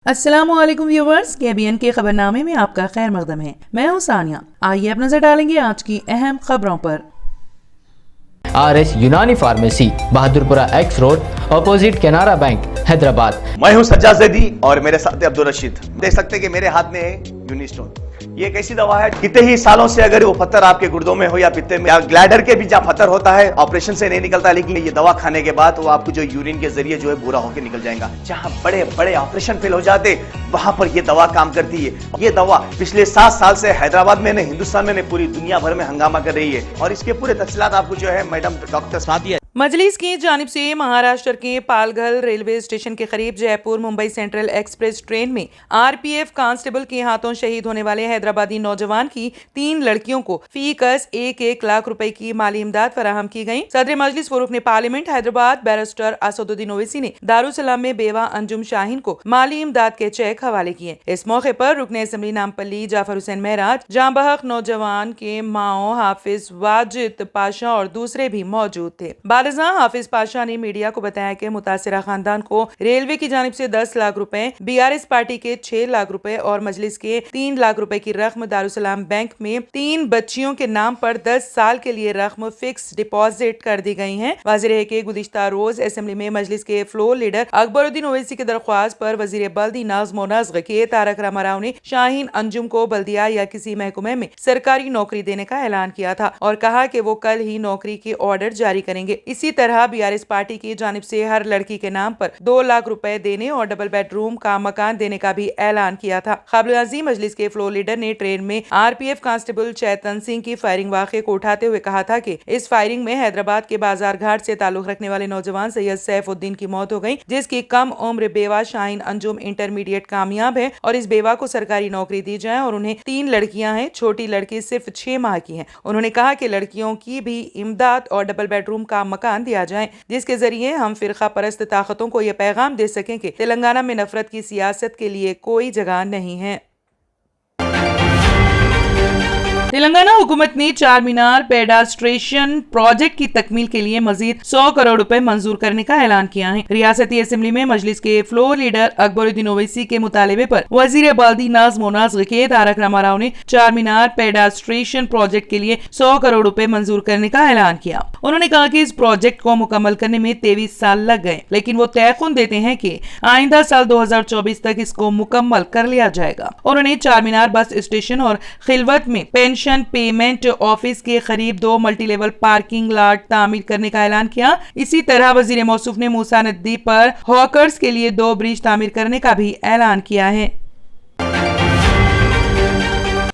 अस्सलामुअलैकुम viewers, KBN के खबरनामे में आपका खैर मकदम है। मैं हूं सानिया। आइए अब नजर डालेंगे आज की अहम खबरों पर। RS यूनानी pharmacy, Bahadurpura x road, opposite Canara bank, Hyderabad. मैं हूं सज्जाद ज़ैदी और मेरे साथ अब्दुल रशीद। देख सकते हैं कि मेरे हाथ में है यूनिस्टोन। ये एक ऐसी दवा है, कितने ही सालों से अगर वो पत्थर आपके गुर्दों में हो या पित्ते में या ग्लैडर के भी जहाँ पत्थर होता है, ऑपरेशन से नहीं निकलता, लेकिन ये दवा खाने के बाद वो आपको जो यूरिन के जरिए जो है बुरा होकर निकल जाएगा। जहाँ बड़े बड़े ऑपरेशन फेल हो जाते, वहां पर ये दवा काम करती है। ये दवा पिछले 7 साल से हैदराबाद में, हिंदुस्तान में, पूरी दुनिया भर में हंगामा कर रही है और इसके पूरे तफसीलात आपको जो है मैडम डॉक्टर सादिया मजलिस की जानिब से महाराष्ट्र के पालघर रेलवे स्टेशन के करीब Jaipur Mumbai central express train में RPF कांस्टेबल के हाथों शहीद होने वाले हैदराबादी नौजवान की 3 लड़कियों को फीकस 1-1 लाख रुपए की माली इमदाद फराहम की गई। सदर मजलिस फरूख ने पार्लियामेंट हैदराबाद बैरिस्टर असदुद्दीन ओवैसी ने दारुसलाम में बेवा अंजुम शाहीन को माली इमदाद के चेक हवाले किए। इस मौके पर रुकने असेंबली नामपल्ली जाफर हुसैन महराज, जाँ बहक नौजवान के माओ हाफिज वाजिद पाशा और दूसरे भी मौजूद थे। हाफिज पाशा ने मीडिया को बताया कि मुतासिरा खानदान को रेलवे की जानिब से 10 लाख रुपए, BRS पार्टी के 6 लाख रुपए और मजलिस के 3 लाख रुपए की रकम दारुसलाम बैंक में 3 बच्चियों के नाम पर 10 साल के लिए रकम फिक्स डिपॉजिट कर दी गई है। वाज़ेह है कि गुज़िश्ता रोज असेंबली में मजलिस के फ्लोर लीडर अकबरुद्दीन ओवैसी की दरख्वास्त पर वजीर बल्दी नाज़्म व नस्ग के तारक रामाराव ने शाहीन अंजुम को बल्दिया या किसी महकमे में सरकारी नौकरी देने का ऐलान किया था और कहा कि वो कल ही नौकरी के ऑर्डर जारी करेंगे। इसी तरह BRS पार्टी की जानिब से हर लड़की के नाम पर 2 लाख रुपए देने और डबल बेडरूम का मकान देने का भी ऐलान किया था। काबिल-ए-अज़ीम मजलिस के फ्लोर लीडर ने ट्रेन में RPF कांस्टेबल चेतन सिंह की फायरिंग वाक़े को उठाते हुए कहा था कि इस फायरिंग में हैदराबाद के बाजार घाट से ताल्लुक रखने वाले नौजवान सैयद सैफुद्दीन की मौत हो गई, जिसकी कम उम्र बेवा शाहीन अंजुम इंटरमीडिएट कामयाब है और इस बेवा को सरकारी नौकरी दी जाए और उन्हें 3 लड़कियां हैं। छोटी लड़की सिर्फ 6 माह की है। उन्होंने कहा कि लड़कियों की भी इमदाद और डबल बेडरूम का मकान दिया जाए, जिसके जरिए हम फिरका परस्त ताकतों को यह पैगाम दे सकें कि तेलंगाना में नफरत की सियासत के लिए कोई जगह नहीं है। तेलंगाना हुकूमत ने चार मीनार पेडास्ट्रेशन प्रोजेक्ट की तकमील के लिए मजीद 100 करोड़ रुपए मंजूर करने का ऐलान किया है। रियासती असेंबली में मजलिस के फ्लोर लीडर अकबरुद्दीन ओवैसी के मुतालबे पर वजीर बल्दी नाज़्म व नस्ग के तारक रामाराव ने चार मीनार पेडास्ट्रेशन प्रोजेक्ट के लिए 100 करोड़ रुपए मंजूर करने का ऐलान किया। उन्होंने कहा कि इस प्रोजेक्ट को मुकम्मल करने में 23 साल लग गए, लेकिन वो तयक़ुन देते हैं कि आइंदा साल 2024 तक इसको मुकम्मल कर लिया जाएगा। उन्होंने चार मीनार बस स्टेशन और खिलवत में पेंशन पेमेंट ऑफिस के करीब 2 मल्टी लेवल पार्किंग लॉट तामीर करने का ऐलान किया। इसी तरह वजीर मौसूफ ने मूसा नदी पर हॉकर्स के लिए 2 ब्रिज तामीर करने का भी ऐलान किया है।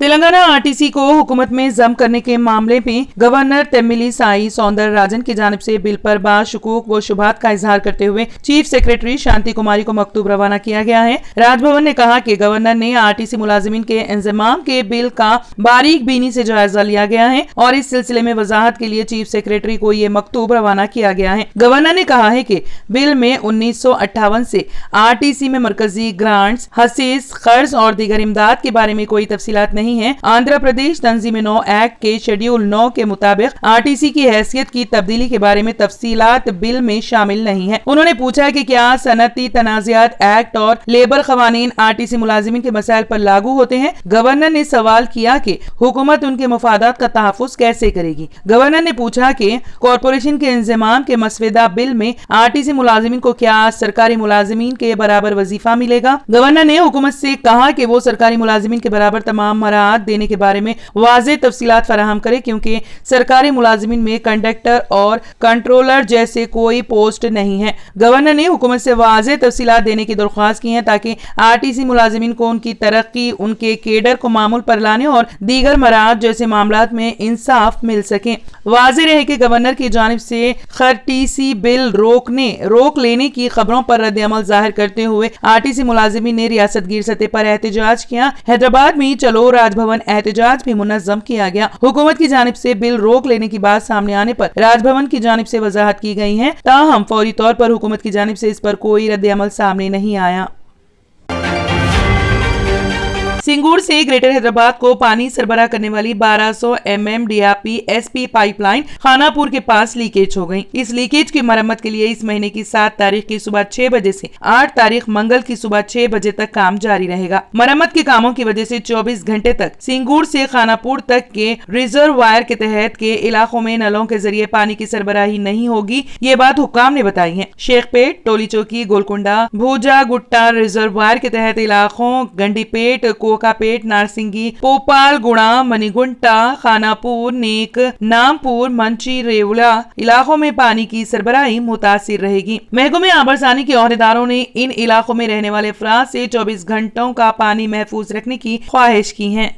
तेलंगाना RTC को हुकूमत में जम करने के मामले में गवर्नर तमिली साई सौंदरराजन की जानिब से बिल पर बाशुकूक व शुबहात का इजहार करते हुए चीफ सेक्रेटरी शांति कुमारी को मकतूब रवाना किया गया है। राजभवन ने कहा कि गवर्नर ने RTC मुलाजिमीन के इंजमाम के बिल का बारीक बीनी से जायजा लिया गया है और इस सिलसिले में वजाहत के लिए चीफ सेक्रेटरी को ये मकतूब रवाना किया गया है। गवर्नर ने कहा है कि बिल में 1958 से RTC में मरकजी ग्रांट्स, हसीस, कर्ज और दीगर इमदाद के बारे में कोई तफसीलात नहीं है। आंध्र प्रदेश तंजीम 9 एक्ट के शेड्यूल 9 के मुताबिक RTC की हैसियत की तब्दीली के बारे में तफसीलात बिल में शामिल नहीं है। उन्होंने पूछा कि क्या सनती तनाज़ात एक्ट और लेबर कवानीन RTC मुलाजिमीन के मसाइल पर लागू होते हैं। गवर्नर ने सवाल किया कि हुकूमत उनके मफादात का तहफ़्फ़ुज़ कैसे करेगी। गवर्नर ने पूछा कि कॉरपोरेशन के इंजमाम के मसवदा बिल में RTC मुलाजिमीन को क्या सरकारी मुलाजिमीन के बराबर वजीफा मिलेगा। गवर्नर ने हुकूमत से कहा कि वो सरकारी मुलाजिमीन के बराबर तमाम मराहत देने के बारे में वाज़ेह तफसीलात फराहम करे, क्योंकि सरकारी मुलाजिमीन में कंडक्टर और कंट्रोलर जैसे कोई पोस्ट नहीं है। गवर्नर ने हुकूमत से वाज़ेह तफसीलात देने की दरख्वास्त की है ताकि RTC मुलाजिमीन को उनकी तरक्की, उनके केडर को मामूल पर लाने और दीगर मराहत जैसे मामलात में इंसाफ मिल सके। वाज़ेह रहे कि गवर्नर की जानिब से RTC बिल रोक लेने की खबरों पर रद्द अमल जाहिर करते हुए RTC मुलाजिमीन ने रियासत गिर सतह पर एहतजाज किया। हैदराबाद में चलो राजभवन एहतजाज भी मुनज़्ज़म किया गया। हुकूमत की जानिब से बिल रोक लेने की बात सामने आने पर राजभवन की जानिब से वजाहत की गई है, ताहम फौरी तौर पर हुकूमत की जानिब से इस पर कोई रद्द अमल सामने नहीं आया। सिंगूर से ग्रेटर हैदराबाद को पानी सरबराह करने वाली 1200 MMDRP SP पाइपलाइन खानापुर के पास लीकेज हो गई। इस लीकेज की मरम्मत के लिए इस महीने की 7 तारीख की सुबह 6 बजे से 8 तारीख मंगल की सुबह 6 बजे तक काम जारी रहेगा। मरम्मत के कामों की वजह से 24 घंटे तक सिंगूर से खानापुर तक के रिजर्वायर के तहत के इलाकों में नलों के जरिए पानी की सरबराही नहीं होगी। ये बात हुक्काम ने बताई है। शेखपेट, टोली चौकी, गोलकुंडा, भूजा गुट्टा रिजर्वायर के तहत इलाकों गंडीपेट, कोकापेट, नारसिंगी, पोपाल, गुणा, मनीगुंटा, खानापुर, नेक, नामपुर, मंची, रेवला इलाकों में पानी की सरबराही मुतासिर रहेगी। महकमे आबरसानी के ओहदेदारों ने इन इलाकों में रहने वाले अफराद से 24 घंटों का पानी महफूज रखने की ख्वाहिश की है।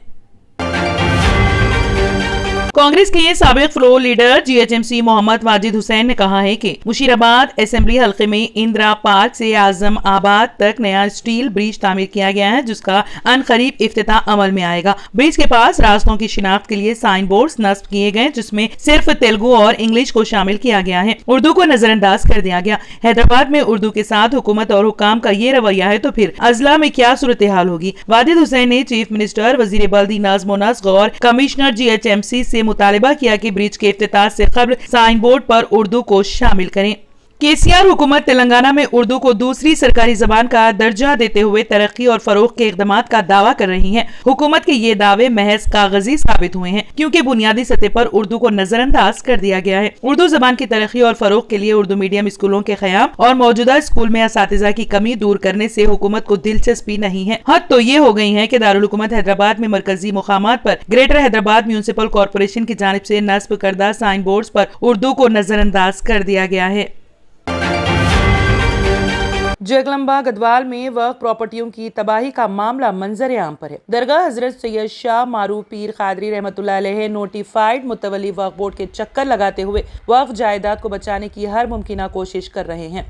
कांग्रेस के साबिक floor leader GHMC Mohammed Wajid Hussain ने कहा है कि मुशीराबाद असेंबली हल्के में इंदिरा पार्क से आजम आबाद तक नया स्टील ब्रिज तामीर किया गया है, जिसका अनकरीब इफ्तिताह अमल में आएगा। ब्रिज के पास रास्तों की शिनाख्त के लिए साइन बोर्ड नस्ब किए गए, जिसमें सिर्फ तेलुगु और इंग्लिश को शामिल किया गया है। उर्दू को नजरअंदाज कर दिया गया। हैदराबाद में उर्दू के साथ हुकूमत और हुकाम का ये रवैया है तो फिर अजला में क्या सूरत हाल होगी। वाजिद हुसैन ने चीफ मिनिस्टर, वजीर बल्दी नज़्म व नस्क और कमिश्नर GHMC से मुतालिबा किया कि ब्रिज के इफ्तिताह से कब्ल साइन बोर्ड पर उर्दू को शामिल करें। केसीआर हुकूमत तेलंगाना में उर्दू को दूसरी सरकारी जबान का दर्जा देते हुए तरक्की और फरोग के इक़दामात का दावा कर रही है। हुकूमत के ये दावे महज कागजी साबित हुए हैं, क्योंकि बुनियादी सतह पर उर्दू को नजरअंदाज कर दिया गया है। उर्दू जबान की तरक्की और फरोग के लिए उर्दू मीडियम स्कूलों के क़याम और मौजूदा स्कूल में असातिज़ा की कमी दूर करने से हुकूमत को दिलचस्पी नहीं है। हद तो ये हो गई है कि दारुल हुकूमत हैदराबाद में मरकजी मुकामात पर ग्रेटर हैदराबाद म्यूनिसिपल कॉरपोरेशन की जानिब से नस्ब करदा साइन बोर्ड पर उर्दू को नजरअंदाज कर दिया गया है। जगलंबा गदवाल में वक्फ प्रॉपर्टियों की तबाही का मामला मंजर आम पर है। दरगाह हजरत सैयद शाह मारूफ पीर कादरी रहमतुल्लाह अलैह नोटिफाइड मुतवल्ली वक्फ बोर्ड के चक्कर लगाते हुए वक्फ जायदाद को बचाने की हर मुमकिन कोशिश कर रहे हैं।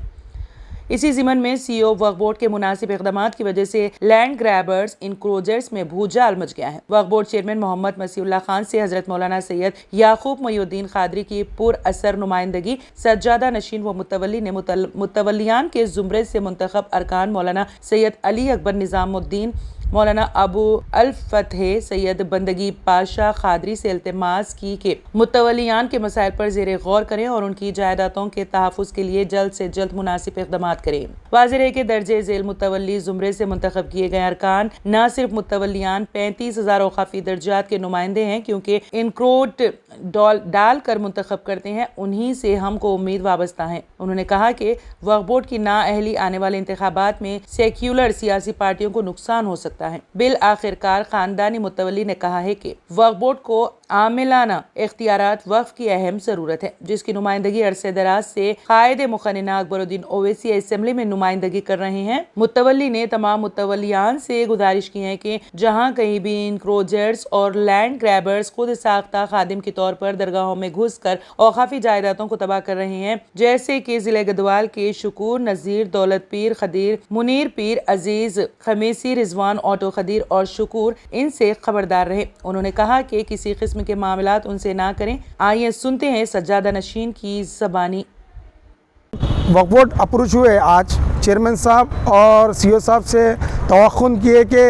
इसी ज़िमन में CEO वक्फ बोर्ड के मुनासिब इक़दामात की वजह से लैंड ग्रैबर्स इंक्रोचर्स में भूचाल मच गया है। वक्फ बोर्ड चेयरमैन मोहम्मद मसीहुल्लाह खान से हजरत मौलाना सैयद याकूब मोइनुद्दीन कादरी की पुरअसर नुमाइंदगी, सज्जादा नशीन व मुतवल्ली ने मुतवल्लियान के ज़ुमरे से मुंतखब अरकान मौलाना सैयद अली अकबर निज़ामुद्दीन, मौलाना अबू अल फतह सैयद बंदगी पाशा कादरी से इल्तिमास की कि मुतवल्लियान के मसाइल पर ज़ेरे गौर करें और उनकी जायदादों के तहफ़्फ़ुज़ के लिए जल्द से जल्द मुनासिब इक़दामात करें। वाज़ेह है कि दर्जे झेल मुतवल्ली ज़ुमरे से मुंतखब किए गए अरकान न सिर्फ मुतवल्लियान 35,000 औक़ाफ़ी दर्जात के नुमाइंदे हैं, क्योंकि इनक्रोट डाल कर मुंतखब करते हैं, उन्हीं से हमको उम्मीद वाबस्ता है। उन्होंने कहा कि वक्फ बोर्ड की नाअहली आने वाले इंतखाबात में सेक्युलर सियासी पार्टियों को नुकसान हो सकता है। बिल आखिरकार खानदानी मुतवल्ली ने कहा है कि वक्फ बोर्ड को आमिलाना इख्तियारात वक्फ की अहम जरूरत है, जिसकी नुमाइंदगी अरसे दराज से कायदे मुखन्ना अकबरुद्दीन ओवैसी असेंबली में नुमाइंदगी कर रहे हैं। मुतवल्ली ने तमाम मुतवल्लियान से गुजारिश की है कि जहां कहीं भी इंक्रोचर्स और लैंड ग्रैबर्स खुद साख्ता खादिम के तौर पर दरगाहों में घुसकर औकाफी जायदादों को तबाह कर रहे हैं, जैसे कि जिले गदवाल के शुकूर, नजीर, दौलत पीर, खदीर, मुनीर पीर, अजीज, खमीसी, रिजवान, ऑटो खदीर और शुकूर, इनसे खबरदार रहे। उन्होंने कहा कि किसी किस्म के मामलात उनसे ना करें। आइए सुनते हैं सज्जादा नशीन की ज़बानी। वक्फ बोर्ड अप्रोच हुए आज चेयरमैन साहब और CEO साहब से तवक्कुन किए कि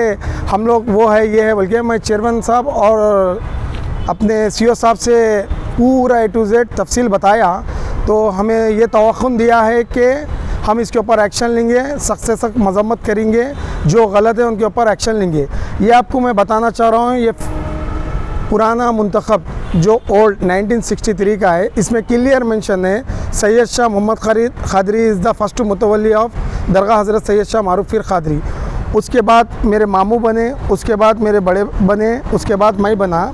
हम लोग वो है ये है, बल्कि मैं चेयरमैन साहब और अपने CEO साहब से पूरा A to Z तफसील बताया, तो हमें ये तवक्कुन दिया है कि हम इसके ऊपर एक्शन लेंगे, सख्त से सख्त मजम्मत करेंगे, जो गलत है उनके ऊपर एक्शन लेंगे। ये आपको मैं बताना चाह रहा हूँ, ये पुराना मुंतखब जो ओल्ड 1963 का है, इसमें क्लियर मेंशन है Syed Shah Mohammed Qadri is the first mutawalli of dargah Hazrat Syed Shah मारूफ पीर कादरी। उसके बाद मेरे मामू बने, उसके बाद मेरे बड़े बने, उसके बाद मैं बना।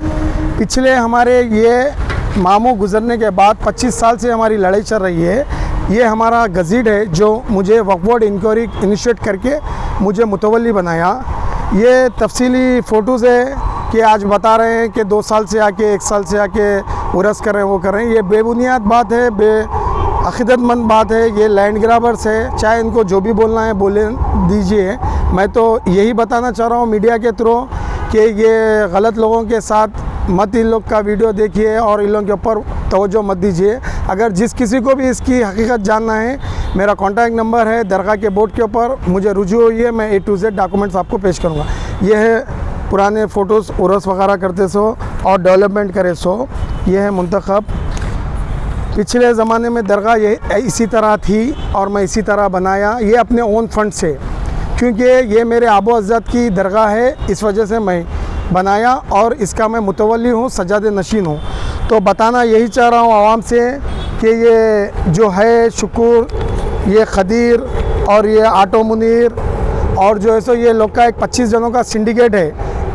पिछले हमारे ये मामू गुजरने के बाद 25 साल से हमारी लड़ाई चल रही है। ये हमारा गज़ीड है जो मुझे वक्फ बोर्ड इंक्वायरी इनिशिएट करके मुझे मुतवल्ली बनाया। ये तफसीली फ़ोटोज़ है कि आज बता रहे हैं कि 2 साल से आके 1 साल से आके उरस कर रहे हैं, वो कर रहे हैं। ये बेबुनियाद बात है, बेअक़ीदतमंद बात है। ये लैंड ग्रैबर्स है, चाहे इनको जो भी बोलना है बोले दीजिए। मैं तो यही बताना चाह रहा हूँ मीडिया के थ्रू कि ये गलत लोगों के साथ मत इन लोग का वीडियो देखिए और इन लोगों के ऊपर तवज्जो मत दीजिए। अगर जिस किसी को भी इसकी हकीकत जानना है, मेरा कॉन्टैक्ट नंबर है दरगाह के बोर्ड के ऊपर, मुझे रुजू हुई है, मैं A to Z डॉक्यूमेंट्स आपको पेश करूँगा। यह है पुराने फ़ोटोज़ उरस वगैरह करते सो और डेवलपमेंट करे सो। ये है मुंतखब। पिछले ज़माने में दरगाह ये इसी तरह थी और मैं इसी तरह बनाया, ये अपने ओन फंड से, क्योंकि ये मेरे आबो अज़्ज़त की दरगाह है, इस वजह से मैं बनाया और इसका मैं मुतवल्ली हूँ, सज्जाद नशीन हूँ। तो बताना यही चाह रहा हूँ आवाम से कि ये जो है शुक्र, ये खदीर और ये आटो मुनीर और जो है सो ये लोग का एक 25 जनों का सिंडिकेट है,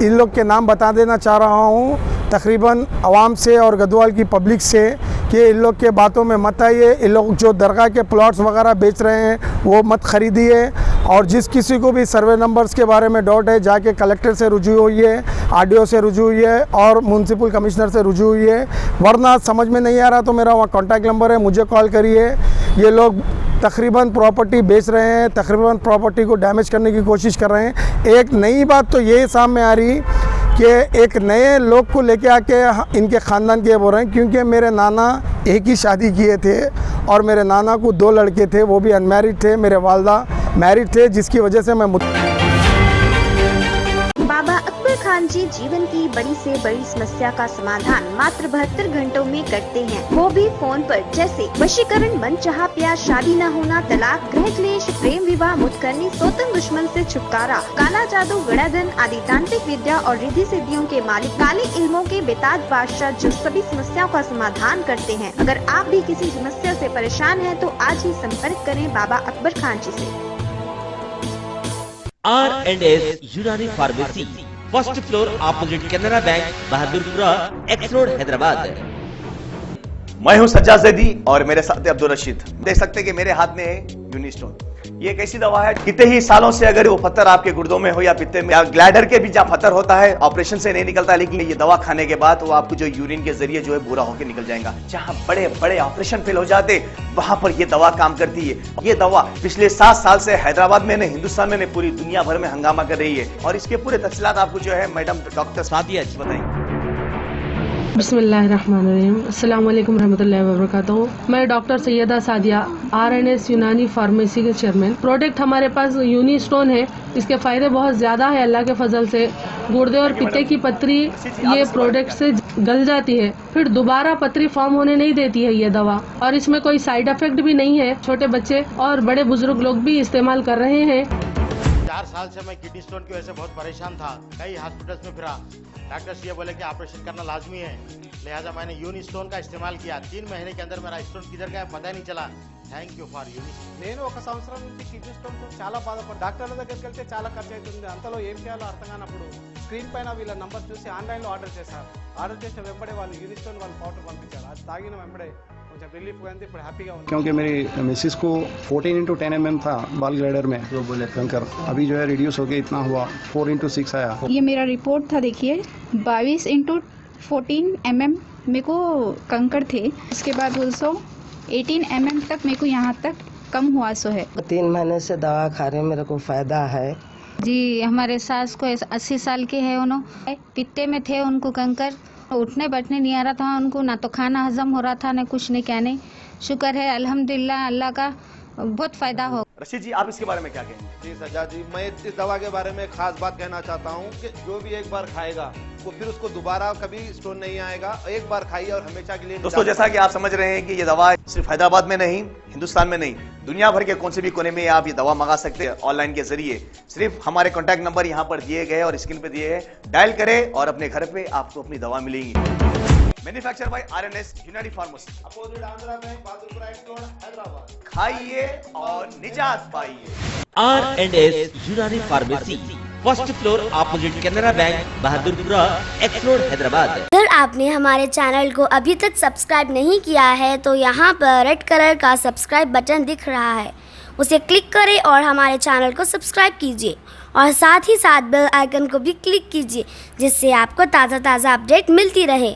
इन लोग के नाम बता देना चाह रहा हूँ तकरीबन आवाम से और गदवाल की पब्लिक से कि इन लोग के बातों में मत आइए। इन लोग जो दरगाह के प्लॉट्स वगैरह बेच रहे हैं वो मत ख़रीदिए, और जिस किसी को भी सर्वे नंबर्स के बारे में डाउट है जाके कलेक्टर से रुजू हुइए, आरडीओ से रुजू हुइए और म्यूनसिपल कमिश्नर से रुजू हुइए। वरना समझ में नहीं आ रहा तो मेरा वहाँ कॉन्टैक्ट नंबर है, मुझे कॉल करिए। ये लोग तकरीबन प्रॉपर्टी बेच रहे हैं, तकरीबन प्रॉपर्टी को डैमेज करने की कोशिश कर रहे हैं। एक नई बात तो ये सामने आ रही कि एक नए लोग को लेके आके इनके ख़ानदान के बोल रहे हैं, क्योंकि मेरे नाना एक ही शादी किए थे और मेरे नाना को 2 लड़के थे, वो भी अनमैरिड थे, मेरे वालदा मैरिड थे, जिसकी वजह से मैं बाबा अकबर खान जी जीवन की बड़ी से बड़ी समस्या का समाधान मात्र 72 घंटों में करते हैं, वो भी फोन पर। जैसे वशीकरण, मनचाहा प्यार, शादी न होना, तलाक, गृह क्लेश, प्रेम विवाह, मुतकरनी, सोतन दुश्मन से छुटकारा, काला जादू, गड़ाधन आदि तांत्रिक विद्या और रिद्धि सिद्धियों के मालिक काले इल्मों के बेताज बादशाह जो सभी समस्याओं का समाधान करते हैं। अगर आप भी किसी समस्या से परेशान हैं तो आज ही संपर्क करें बाबा अकबर खान जी से। R&S यूनानी pharmacy, first floor opposite Canara bank, Bahadurpura, x road, Hyderabad. मैं हूं सज्जाद ज़ैदी और मेरे साथ है अब्दुल रशीद। देख सकते हैं कि मेरे हाथ में है यूनिस्टोन। ये एक ऐसी दवा है, कितने ही सालों से अगर वो पत्थर आपके गुर्दों में हो या पित्ते में या ग्लैडर के भी जहाँ पत्थर होता है, ऑपरेशन से नहीं निकलता, लेकिन ये दवा खाने के बाद वो आपको जो यूरिन के जरिए जो है पूरा होकर निकल जाएगा। जहाँ बड़े बड़े ऑपरेशन फेल हो जाते वहां पर ये दवा काम करती है। ये दवा पिछले 7 साल से हैदराबाद में, हिंदुस्तान में, पूरी दुनिया भर में हंगामा कर रही है। और इसके पूरे तफसीलात आपको जो है मैडम डॉक्टर सादिया जी बताएंगे। बिस्मिल्लाहिर्रहमानिर्रहीम, अस्सलाम वालेकुम रहमतुल्लाहि व बरकातहू। मैं डॉक्टर सैयदा सादिया, R&S यूनानी फार्मेसी के चेयरमैन। प्रोडक्ट हमारे पास यूनिस्टोन है, इसके फ़ायदे बहुत ज़्यादा है अल्लाह के फजल से। गुर्दे और पित्ते की पथरी ये प्रोडक्ट से गल जाती है, फिर दोबारा पथरी फॉर्म होने नहीं देती है ये दवा, और इसमें कोई साइड इफेक्ट भी नहीं है। छोटे बच्चे और बड़े बुजुर्ग लोग भी इस्तेमाल कर रहे हैं। 4 साल से मैं किडनी स्टोन की वजह से बहुत परेशान था, कई हॉस्पिटल्स में फिरा। डॉक्टर्स ये बोले कि ऑपरेशन करना लाजमी है, लिहाजा मैंने यूनिस्टोन का इस्तेमाल किया। 3 महीने के अंदर मेरा स्टोन किधर गया पता ही नहीं चला। Thank you for Unistone. నేను 1 సంవత్సరం నుంచి కిడ్నీ స్టోన్తో చాలా బాధపడ్డా. డాక్టర్ల దగ్గరికి వెళ్తే చాలా ఖర్చు అవుతుంది. అంతలో ఏం చేయాలో అర్థం కానప్పుడు స్క్రీన్ పైన వీళ్ళ నంబర్ చూసి ఆన్లైన్లో ఆర్డర్ చేశారు. ఆర్డర్ చేసిన వెంబడే వాళ్ళు యూనిస్టోన్ వాళ్ళు పౌడర్ పంపించారు. అది తాగిన వెంబడే కొంచెం రిలీఫ్ అయింది, ఇప్పుడు హ్యాపీగా ఉంది. क्योंकि मेरी मिसिस को 14x10 mm था बाल ग्लाइडर में, जो बोले कंकर, अभी जो है रिड्यूस हो गया, इतना हुआ 4x6 आया। ये मेरा रिपोर्ट था, देखिए 22x14 mm मेरे को कंकर थे। उसके बाद 18 mm तक मेरे को यहाँ तक कम हुआ सो है। 3 महीने से दवा खा रहे, मेरे को फायदा है जी। हमारे सास को 80 साल के है, उन्होंने पित्ते में थे, उनको कंकर, उठने बैठने नहीं आ रहा था उनको, ना तो खाना हजम हो रहा था, ना कुछ नहीं क्या नहीं। शुक्र है अल्हम्दुलिल्लाह, अल्लाह का बहुत फायदा हो। रशीद जी, आप इसके बारे में क्या कहेंगे? जी सज्जाद जी, मैं इस दवा के बारे में खास बात कहना चाहता हूँ कि जो भी एक बार खाएगा वो फिर उसको दोबारा कभी स्टोन नहीं आएगा। एक बार खाइए और हमेशा के लिए। दोस्तों, जैसा कि आप समझ रहे हैं कि ये दवा सिर्फ हैदराबाद में नहीं, हिंदुस्तान में नहीं, दुनिया भर के कौन से भी कोने में आप ये दवा मंगा सकते हैं ऑनलाइन के जरिए। सिर्फ हमारे कॉन्टैक्ट नंबर यहाँ पर दिए गए और स्क्रीन पे दिए हैं, डायल करें और अपने घर पे आपको अपनी दवा मिलेगी। मैन्युफैक्चर बाय R&S यूनानी pharmacy, opposite Andhra bank, Bahadurpura, x road, Hyderabad. खाइए और निजात पाइए। R&S यूनानी pharmacy, first floor opposite Canara bank, Bahadurpura, x road, Hyderabad. अगर आपने हमारे चैनल को अभी तक सब्सक्राइब नहीं किया है तो यहाँ पर रेड कलर का सब्सक्राइब बटन दिख रहा है, उसे क्लिक करें और हमारे चैनल को सब्सक्राइब कीजिए और साथ ही साथ बेल आइकन को भी क्लिक कीजिए, जिससे आपको ताज़ा अपडेट मिलती रहे।